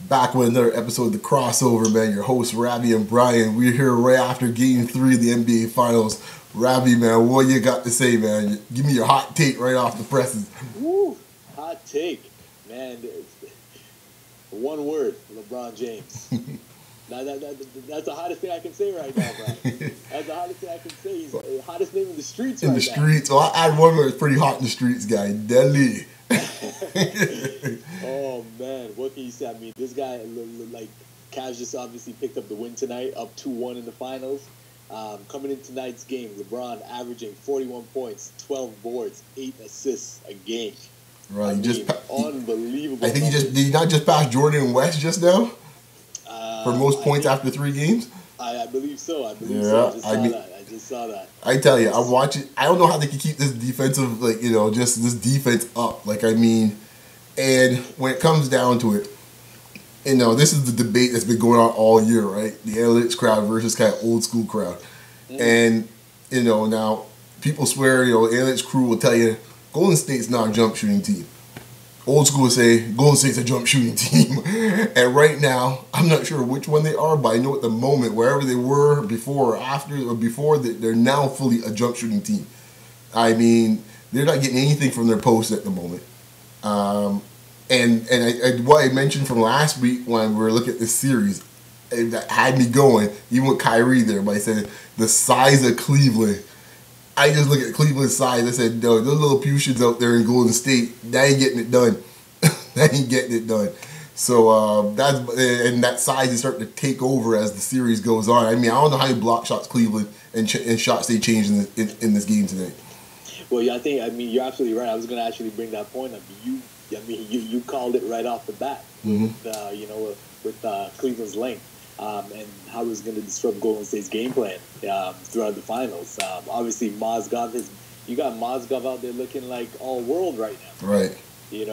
Back with another episode of The Crossover, man. Your hosts, Ravi and Brian. We're here right after Game 3 of the NBA Finals. Ravi, man, what you got to say, man? Give me your hot take right off the presses. Woo! Hot take. Man, one word, LeBron James. That's the hottest thing I can say right now, Brian. That's the hottest thing I can say. He's the hottest name in the streets right now. In the streets. Well, I add one word. It's pretty hot in the streets, guy. Delhi. Oh man, what can you say? I mean, this guy, like, Cavs just obviously picked up the win tonight, up 2-1 in the finals. Coming in tonight's game, LeBron averaging 41 points, 12 boards, 8 assists a game. Right, unbelievable. I think did he not just pass Jordan West just now for most points after 3 games? I believe so. I just saw that. I tell you, I watch it. I don't know how they can keep this defensive, just this defense up. And when it comes down to it, this is the debate that's been going on all year, right? The analytics crowd versus kind of old school crowd. Mm-hmm. And, now people swear, analytics crew will tell you Golden State's not a jump shooting team. Old school will say Golden State's a jump shooting team. And right now, I'm not sure which one they are, but I know at the moment, wherever they were before or after, or before, they're now fully a jump shooting team. I mean, they're not getting anything from their posts at the moment. And what I mentioned from last week when we were looking at this series, that had me going, even with Kyrie there, but I said the size of Cleveland. I just look at Cleveland's size. I said, no, those little Pushins out there in Golden State, that ain't getting it done. That ain't getting it done. So that size is starting to take over as the series goes on. I mean, I don't know how you block shots Cleveland and shots they changed in this game today. Well, yeah, I mean, you're absolutely right. I was going to actually bring that point up. You called it right off the bat. Mm-hmm. With Cleveland's length. And how it was going to disrupt Golden State's game plan throughout the finals. Obviously, you got Mozgov out there looking like all world right now. Right. I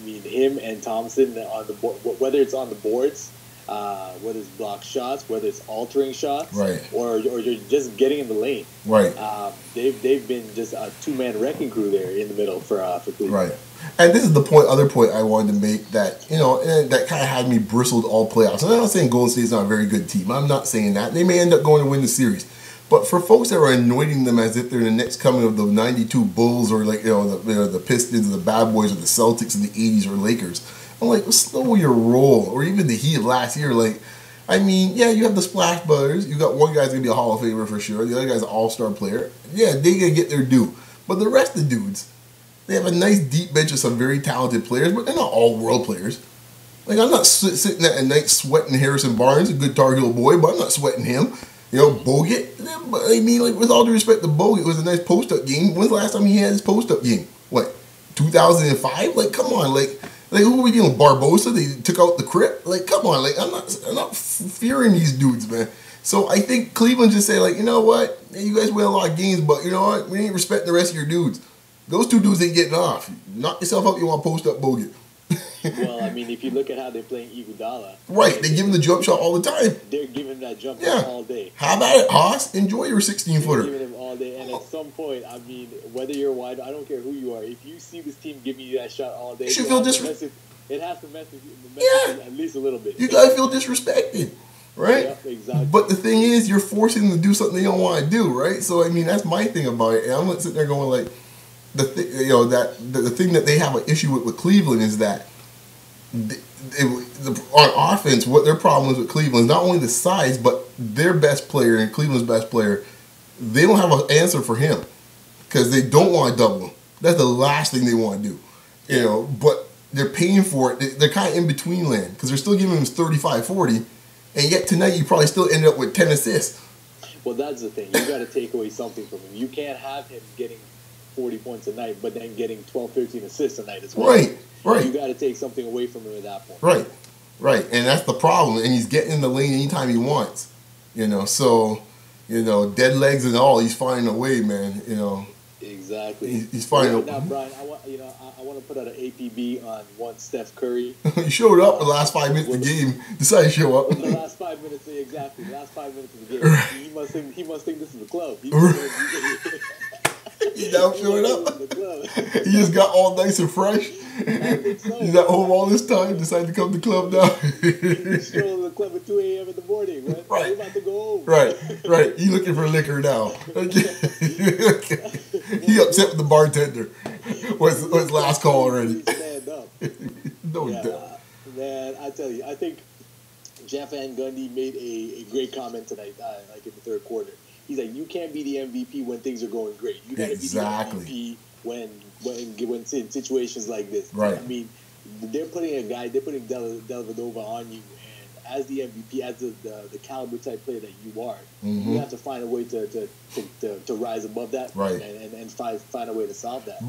mean, him and Thompson on the board, whether it's on the boards, whether it's block shots, whether it's altering shots, right, or you're just getting in the lane. Right. They've been just a two-man wrecking crew there in the middle for Cleveland. Right. And this is the other point I wanted to make that, that kind of had me bristled all playoffs. And I'm not saying Golden State's not a very good team. I'm not saying that. They may end up going to win the series. But for folks that are anointing them as if they're the next coming of the 92 Bulls or the Pistons or the Bad Boys or the Celtics in the 80s or Lakers, I'm like, well, slow your roll. Or even the Heat last year, I mean, yeah, you have the Splash Brothers. You got one guy's going to be a Hall of Famer for sure. The other guy's an all-star player. Yeah, they're going to get their due. But the rest of the dudes, they have a nice deep bench of some very talented players, but they're not all world players. I'm not sitting at night sweating Harrison Barnes, a good Tar Heel boy, but I'm not sweating him. Bogut. I mean, with all due respect to Bogut, it was a nice post-up game. When's the last time he had his post-up game? What, 2005? Come on, who are we dealing with? Barbosa? They took out the Crip? Come on, I'm not fearing these dudes, man. So I think Cleveland just say, you know what? You guys win a lot of games, but you know what? We ain't respecting the rest of your dudes. Those two dudes ain't getting off. Knock yourself out, you want to post up Bogut. Well, I mean, if you look at how they're playing Iguodala. Right, they give him the jump shot all the time. They're giving him that jump shot all day. How about it, Haas? Enjoy your 16-footer. They're giving him all day, and at some point, I mean, whether you're wide, I don't care who you are, if you see this team giving you that shot all day, you should feel disrespected. It has to mess with you at least a little bit. You gotta feel disrespected, right? Yeah, exactly. But the thing is, you're forcing them to do something they don't want to do, right? So I mean, that's my thing about it. And I'm sitting there going the thing that they have an issue with Cleveland is that on offense, what their problem is with Cleveland is not only the size, but their best player and Cleveland's best player, they don't have an answer for him because they don't want to double him. That's the last thing they want to do, But they're paying for it. They're kind of in between land because they're still giving him 35-40, and yet tonight you probably still end up with 10 assists. Well, that's the thing. You got to take away something from him. You can't have him getting 40 points a night, but then getting 12, 13 assists a night as well. Right. You got to take something away from him at that point. Right. And that's the problem. And he's getting in the lane anytime he wants. So, dead legs and all, he's finding a way, man. Exactly. He's finding now, Brian, I want to put out an APB on one Steph Curry. He showed up the last 5 minutes of the game. Decided to show up. The last 5 minutes, exactly. The last 5 minutes of the game. He must think this is a club. He's now showing up. The club. He just got all nice and fresh. I think so. He's at home all this time, decided to come to the club now. He's strolling to the club at 2 a.m. in the morning, right? Right. We're about to go home. Right. You looking for liquor now. He upset with the bartender. What's his last call already? Stand up. No doubt. Man, I tell you, I think Jeff Van Gundy made a great comment tonight, like in the third quarter. He's like, you can't be the MVP when things are going great. You got to be the MVP when in situations like this. Right. I mean, they're putting Dellavedova on you, and as the MVP, as the caliber type player that you are, you have to find a way to rise above that, right? And find a way to solve that.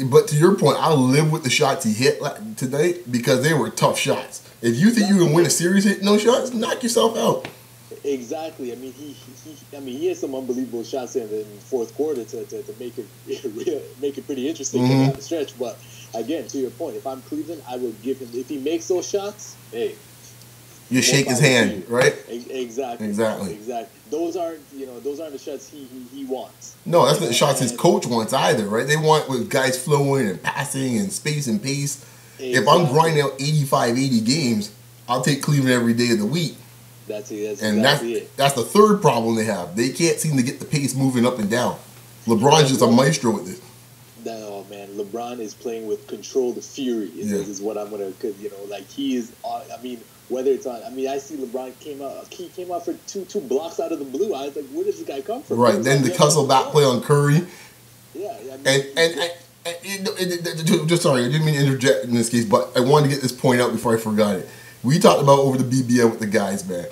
But to your point, I live with the shots he hit tonight because they were tough shots. If you think you can win a series hitting those shots, knock yourself out. Exactly. I mean, he had some unbelievable shots in the fourth quarter to make it pretty interesting down the stretch. But again, to your point, if I'm Cleveland, I would give him, if he makes those shots, hey, you shake his hand, right? Exactly. Those aren't the shots he wants. No, that's not the shots his coach wants either, right? They want with guys flowing and passing and space and pace. Exactly. If I'm grinding out 85, 80 games, I'll take Cleveland every day of the week. That's exactly it. That's the third problem they have. They can't seem to get the pace moving up and down. LeBron's just a maestro with this. Oh man, LeBron is playing with controlled fury. Is what I'm gonna, because like he is. I mean, whether it's on. I mean, I see LeBron came out for two blocks out of the blue. I was like, where does this guy come from? Right. Then the tussle back play on Curry. Yeah. I mean, just sorry, I didn't mean to interject in this case, but I wanted to get this point out before I forgot it. We talked about over the BBN with the guys, man.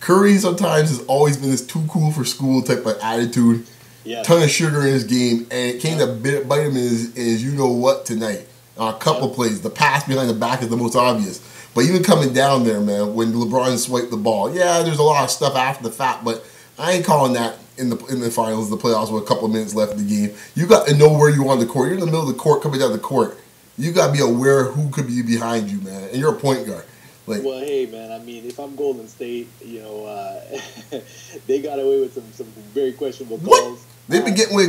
Curry sometimes has always been this too cool for school type of attitude. Yeah. Ton of sugar in his game, and it came to bite him in his you know what tonight. On a couple plays. The pass behind the back is the most obvious. But even coming down there, man, when LeBron swiped the ball, yeah, there's a lot of stuff after the fact, but I ain't calling that in the finals, the playoffs, with a couple of minutes left in the game. You got to know where you are on the court. You're in the middle of the court, coming down the court. You got to be aware who could be behind you, man. And you're a point guard. Well, hey, man, I mean, if I'm Golden State, they got away with some very questionable calls. They've been getting away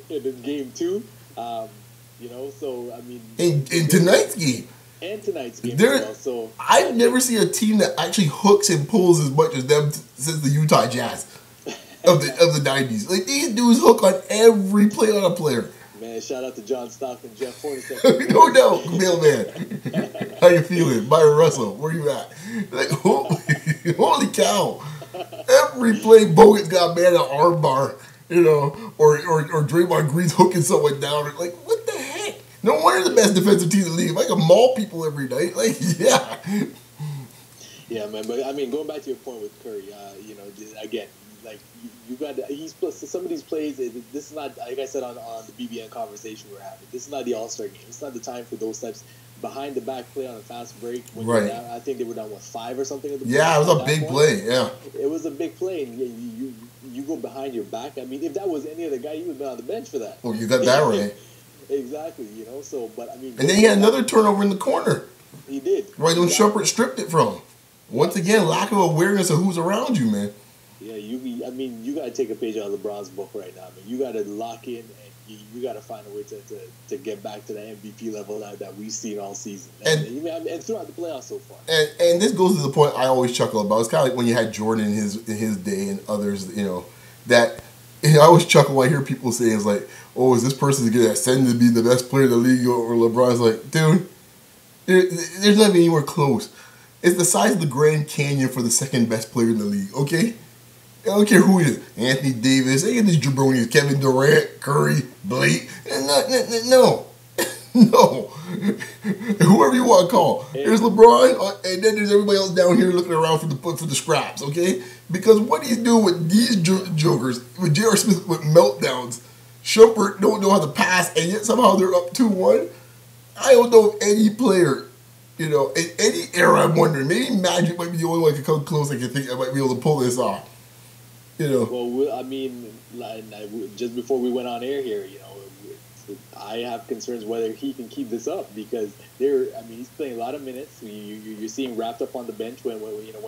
in game 2. So, I mean... In tonight's game. And tonight's game as well. So I've never seen a team that actually hooks and pulls as much as them since the Utah Jazz of the 90s. Like, these dudes hook on every play on a player. Man, shout out to John Stockton, Jeff Hornacek. No doubt, mailman. How you feeling? Byron Russell, where you at? Like, holy cow. Every play, Bogut's got man an arm bar, or Draymond Green's hooking someone down. Like, what the heck? No wonder the best defensive team in the league. I can maul people every night. Like, yeah. Yeah, man. But I mean, going back to your point with Curry, again, like some of these plays. This is not, like I said on the BBN conversation we're having. This is not the All-Star game. It's not the time for those types behind the back play on a fast break. Right. I think they were down 5 or something. At the yeah, it was a big play. Yeah. It was a big play, and you go behind your back. I mean, if that was any other guy, you would have been on the bench for that. Well, you got that right. Exactly. So, but I mean. And then he had another turnover in the corner. He did. Right when Shumpert stripped it from him. Once again, lack of awareness of who's around you, man. Yeah, you got to take a page out of LeBron's book right now, man. You got to lock in, and you got to find a way to get back to the MVP level that we've seen all season, and throughout the playoffs so far. And this goes to the point I always chuckle about. It's kind of like when you had Jordan in his day and others, that I always chuckle when I hear people say it's like, oh, is this person going to ascend to be the best player in the league? Or LeBron's like, dude, there's not even anywhere close. It's the size of the Grand Canyon for the second best player in the league, okay? I don't care who it is. Anthony Davis, any of these jabronis, Kevin Durant, Curry, Blake. No. No. Whoever you want to call. There's LeBron, and then there's everybody else down here looking around for the scraps, okay? Because what he's doing with these jokers, with J.R. Smith with meltdowns, Shumpert don't know how to pass, and yet somehow they're up 2-1. I don't know if any player, in any era, I'm wondering, maybe Magic might be the only one that can come close I can think I might be able to pull this off. Well, I mean, just before we went on air here, I have concerns whether he can keep this up because he's playing a lot of minutes. You're seeing wrapped up on the bench when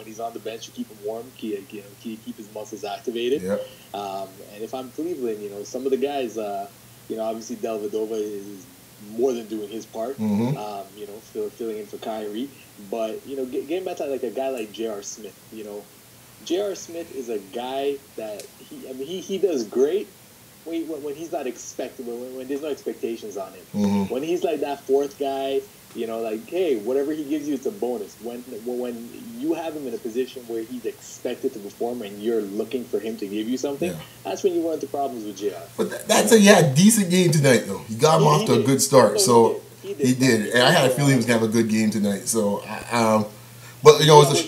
he's on the bench, you keep him warm, keep his muscles activated. Yeah. And if I'm Cleveland, some of the guys, obviously Dellavedova is more than doing his part. Filling in for Kyrie, but getting back to like a guy like J.R. Smith, J.R. Smith is a guy that he does great when he's not expected, when there's no expectations on him. Mm-hmm. When he's like that fourth guy, like, hey, whatever he gives you, it's a bonus. When you have him in a position where he's expected to perform and you're looking for him to give you something, that's when you run into problems with JR. But that's he had a decent game tonight, though. He got him off to a good start, so he did. And I had a feeling he was going to have a good game tonight, so... But he almost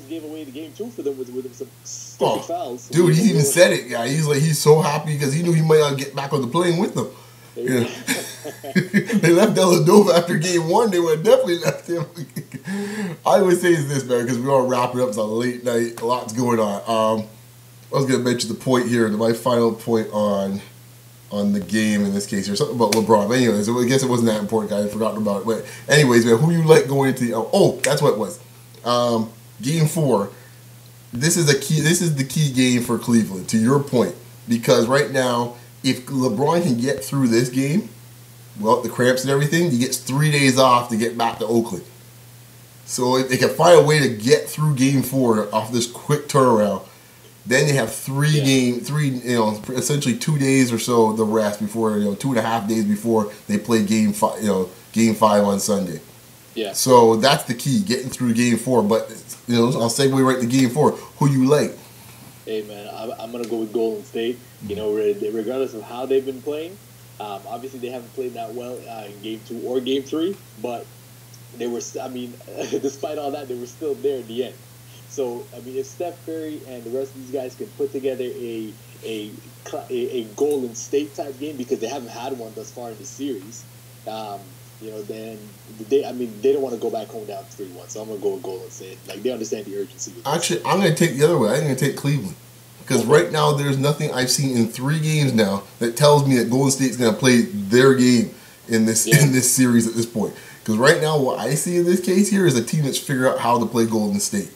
gave away the game too for them with some stupid fouls. Dude, he even said it. Yeah, he's so happy because he knew he might not get back on the plane with them. Yeah. They left Dellavedova after game one. They would have definitely left him. I always say is this, man, because we all wrap it up. It's a late night. A lot's going on. I was going to mention the point here, my final point on the game in this case here, something about LeBron. But anyways, I guess it wasn't that important. I had forgotten about it. But anyways, man, who you like going into the... that's what it was. Game 4. This is the key game for Cleveland, to your point. Because right now, if LeBron can get through this game, well, the cramps and everything, he gets 3 days off to get back to Oakland. So if they can find a way to get through game 4 off this quick turnaround, then they have essentially 2 days or so the rest before, 2.5 days before they play game 5 on Sunday. Yeah. So that's the key, getting through game 4. But I'll segue right to game 4. Who you like? Hey man, I'm gonna go with Golden State. Regardless of how they've been playing, obviously they haven't played that well in game 2 or game 3, but they were. Despite all that, they were still there at the end. So if Steph Curry and the rest of these guys can put together a Golden State type game, because they haven't had one thus far in the series. Then they don't want to go back home down 3-1. So I'm gonna go with Golden State. Like, they understand the urgency. Actually, I'm gonna take the other way. I'm gonna take Cleveland, because right now there's nothing I've seen in 3 games now that tells me that Golden State's gonna play their game in this series at this point. Because right now, what I see in this case here is a team that's figured out how to play Golden State.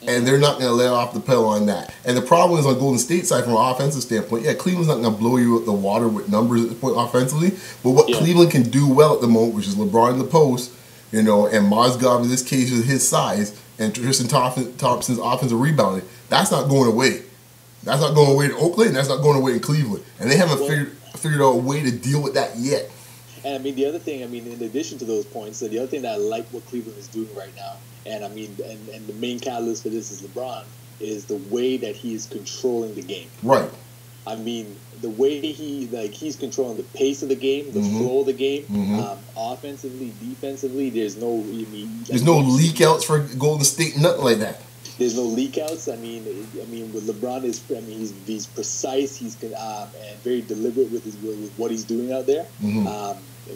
And they're not going to let off the pedal on that. And the problem is on Golden State side, from an offensive standpoint, Cleveland's not going to blow you out the water with numbers at this point offensively. But what Cleveland can do well at the moment, which is LeBron in the post, and Mozgov in this case with his size, and Tristan Thompson's offensive rebounding, that's not going away. That's not going away to Oakland, and that's not going away in Cleveland. And they haven't figured out a way to deal with that yet. And the other thing, in addition to those points, the other thing that I like what Cleveland is doing right now, and the main catalyst for this is LeBron, is the way that he is controlling the game. Right. The way he's controlling the pace of the game, the flow of the game, offensively, defensively. There's no leak outs for Golden State, nothing like that. There's no leak outs. With LeBron he's precise. He's and very deliberate with what he's doing out there.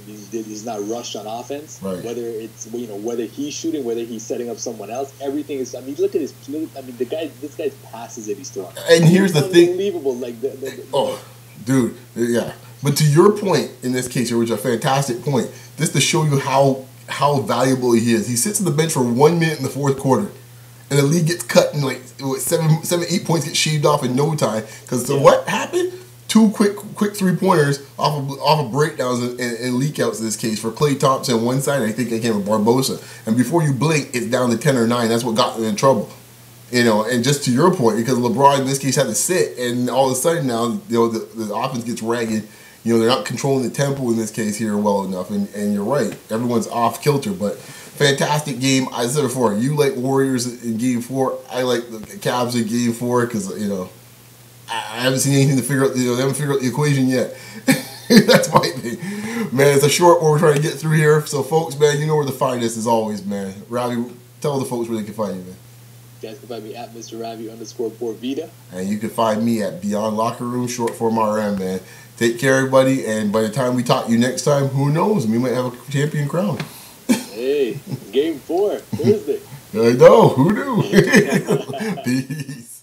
He's not rushed on offense. Right. Whether it's whether he's shooting, whether he's setting up someone else, everything is. Look at his. This guy's passes that he's throwing. And here's the thing. Unbelievable. Dude, yeah. But to your point in this case, which is a fantastic point, just to show you how valuable he is. He sits on the bench for 1 minute in the fourth quarter, and the lead gets cut in 7-8 points get shaved off in no time. Because what happened? 2 quick 3-pointers off of breakdowns and leak outs in this case for Klay Thompson on one side, and I think it came with Barbosa. And before you blink, it's down to 10 or 9. That's what got them in trouble. And just to your point, because LeBron in this case had to sit, and all of a sudden now the offense gets ragged. They're not controlling the tempo in this case here well enough. And you're right, everyone's off kilter. But fantastic game. I said before, you like Warriors in Game 4. I like the Cavs in Game 4 because I haven't seen anything to figure out. They haven't figured out the equation yet. That's my thing, man. It's a short one we're trying to get through here. So, folks, man, you know where to find us as always, man. Ravi, tell the folks where they can find you, man. You guys can find me at Mr. Ravi_Porvita. And you can find me at Beyond Locker Room, short form RM, man. Take care, everybody. And by the time we talk to you next time, who knows? We might have a champion crown. Hey, Game 4, Thursday. I know. Who knew? Peace.